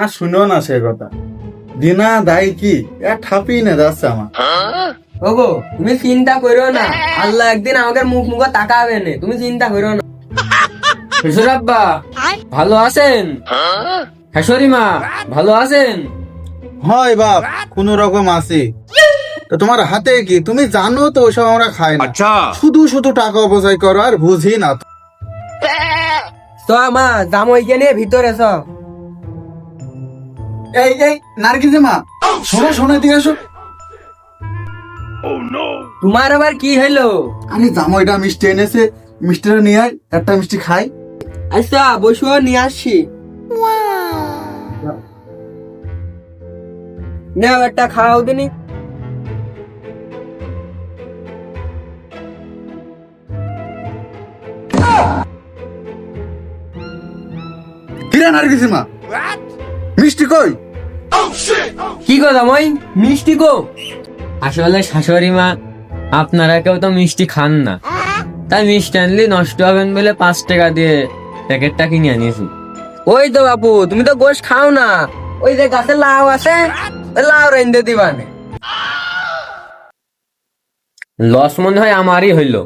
আর শুনো না সে কথা, দিনা দায় কি ঠাপি না যাচ্ছে আমার। ওগো তুমি চিন্তা করো না, আল্লাহ একদিন আমাদের মুখ মুখ তাকাবে না, তুমি চিন্তা করো না। শ্বশুর আব্বা ভালো আছেন? শাশুড়ি মা ভালো আছেন? হয় বাপ, কোন রকম আছি। তো তোমার হাতে কি, তুমি জানো তো ওসব আমরা খাই না, শুধু শুধু টাকা অপচয় করো আর বুঝি না তো। তো মা জামাইকে নিয়ে ভিতরে এসো। এই এই নার্গিস মা, শোনো শোনো দিয়ে আসো। তোমার আবার কি হলো? আমি জামাইটা মিষ্টি এনেছে, মিষ্টিটা নিয়ে আয়, একটা মিষ্টি খাই। আচ্ছা বসো, নিয়ে আসছি। নাও একটা খাওয়াও দিনি। কিরে নার্গিস মা, মিষ্টি কই? কি গো জামাই, মিষ্টি গো? আসলে শাশুড়ি মা, আপনারা কেউ তো মিষ্টি খান না, তাই মিষ্টি আনলে নষ্ট হবেন বলে 5 টাকা দিয়ে প্যাকেটটা কিনে আনিয়েছি। ওই তো বাপু, তুমি তো গোশ খাও না, ওই যে গাছে লাউ আছে, ওই লাউ রেন্দে দিবানে। লস মনে হয় আমারই হইলো।